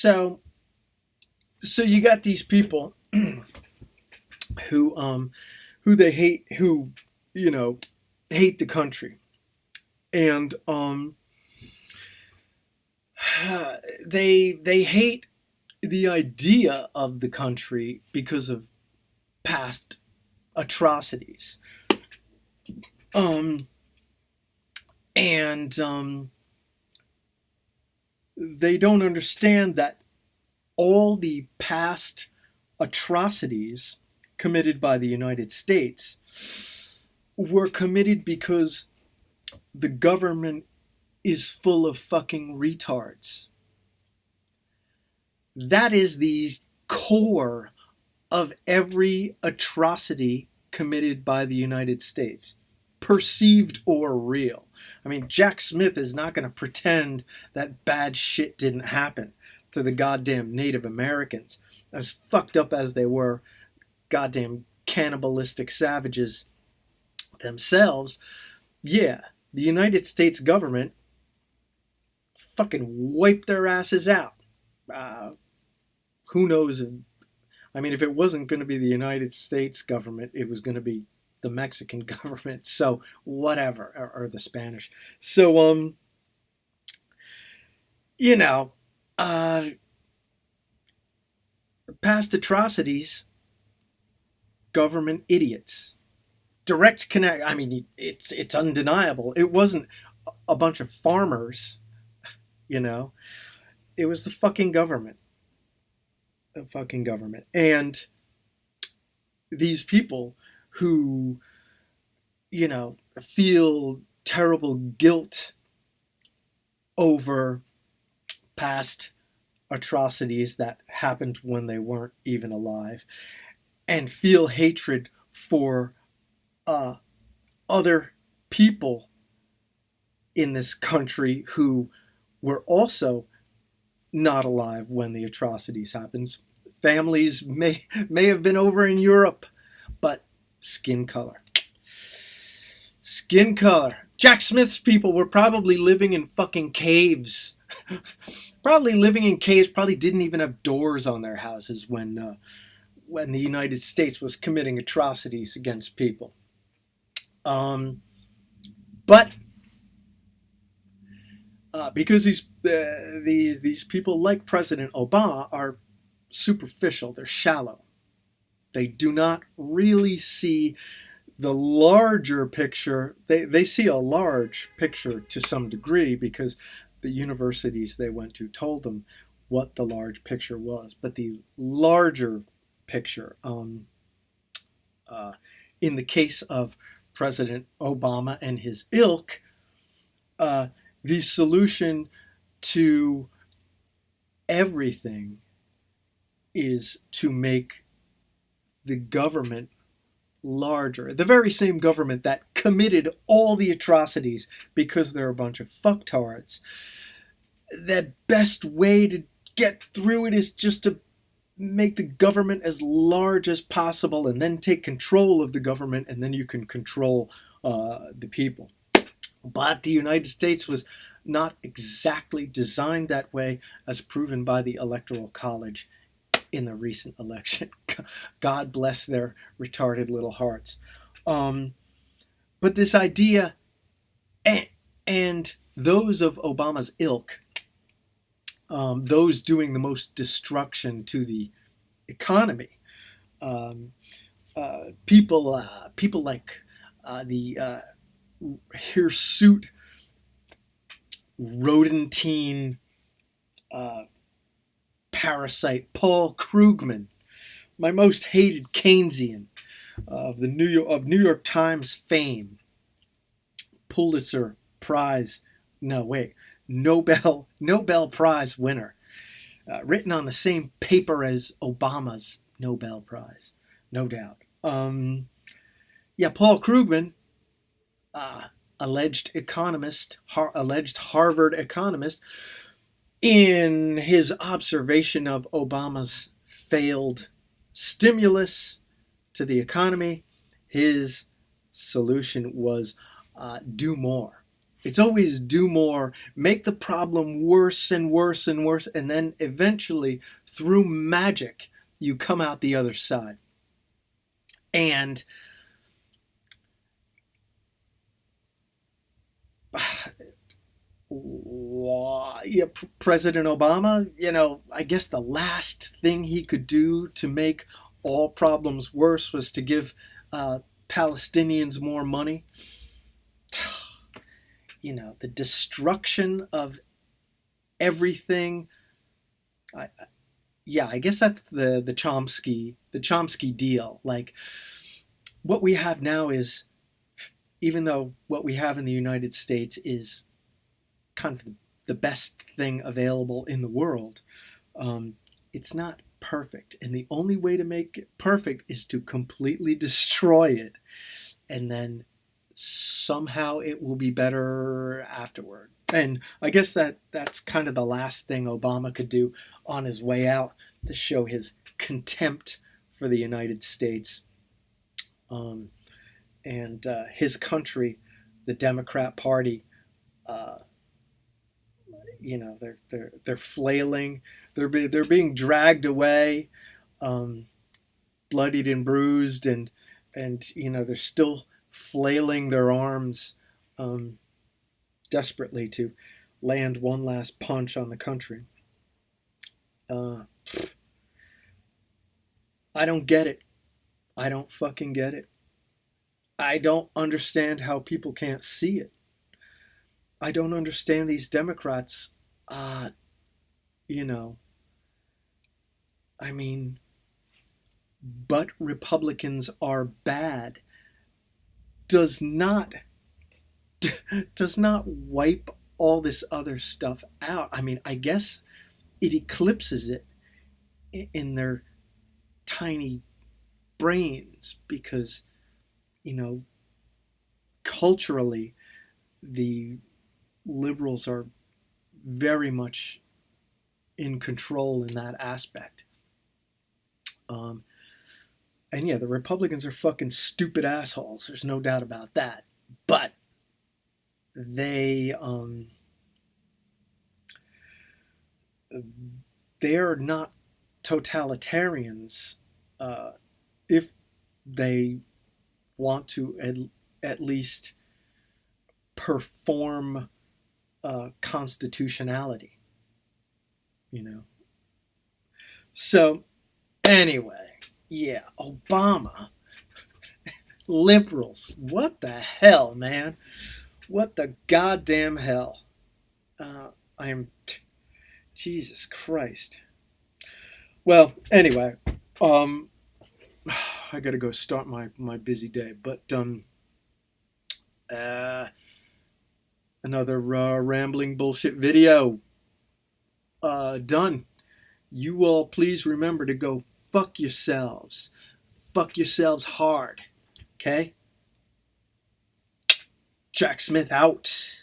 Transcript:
So so you got these people who they hate, who you know hate the country, and they hate the idea of the country because of past atrocities. Um, and They don't understand that all the past atrocities committed by the United States were committed because the government is full of fucking retards. That is the core of every atrocity committed by the United States, perceived or real. I mean, Jack Smith is not going to pretend that bad shit didn't happen to the goddamn Native Americans, as fucked up as they were, goddamn cannibalistic savages themselves. Yeah, the United States government fucking wiped their asses out. Uh, who knows? I mean, if it wasn't going to be the United States government, it was going to be the Mexican government. So whatever, or the Spanish. So you know, uh, past atrocities, government idiots. Direct connect. I mean, it's undeniable. It wasn't a bunch of farmers. You know, it was the fucking government. The fucking government. And these people who, feel terrible guilt over past atrocities that happened when they weren't even alive, and feel hatred for uh, other people in this country who were also not alive when the atrocities happened. Families may have been over in Europe, but skin color. Skin color. Jack Smith's people were probably living in fucking caves. Probably living in caves, probably didn't even have doors on their houses when the United States was committing atrocities against people. But because these people like President Obama are superficial, they're shallow. They do not really see the larger picture. They see a large picture to some degree because the universities they went to told them what the large picture was. But the larger picture, in the case of President Obama and his ilk, the solution to everything is to make the government larger. The very same government that committed all the atrocities because they're a bunch of fucktards. The best way to get through it is just to make the government as large as possible and then take control of the government, and then you can control the people. But the United States was not exactly designed that way, as proven by the Electoral College in the recent election. God bless their retarded little hearts. But this idea, and those of Obama's ilk, those doing the most destruction to the economy, people like the hirsute, rodentine, parasite Paul Krugman, my most hated Keynesian of New York Times fame, Pulitzer Prize, no wait, Nobel Prize winner, written on the same paper as Obama's Nobel Prize, no doubt. Paul Krugman, alleged Harvard economist, in his observation of Obama's failed stimulus to the economy, his solution was do more. It's always do more, make the problem worse and worse and worse, and then eventually, through magic, you come out the other side. And yeah, President Obama, I guess the last thing he could do to make all problems worse was to give Palestinians more money. The destruction of everything. I, yeah, I guess that's the Chomsky deal. Like, what we have now is, even though what we have in the United States is kind of the best thing available in the world, it's not perfect. And the only way to make it perfect is to completely destroy it. And then somehow it will be better afterward. And I guess that's kind of the last thing Obama could do on his way out, to show his contempt for the United States. And his country, the Democrat Party, uh, they're flailing, they're being dragged away, bloodied and bruised, and they're still flailing their arms, desperately to land one last punch on the country. Uh, I don't get it. I don't fucking get it. I don't understand how people can't see it. I don't understand these Democrats. Uh, you know, I mean, but Republicans are bad does not does not wipe all this other stuff out. I mean, I guess it eclipses it in their tiny brains, because you know culturally the liberals are very much in control in that aspect. Um, and yeah, the Republicans are fucking stupid assholes. There's no doubt about that. But they they're not totalitarians, if they want to at least perform constitutionality, you know. So anyway, yeah, Obama, liberals, what the hell, man? What the goddamn hell? I am, Jesus Christ. Well, anyway, um, I gotta go start my busy day, but uh, another rambling bullshit video done. You all please remember to go fuck yourselves. Fuck yourselves hard. Okay? Jack Smith out.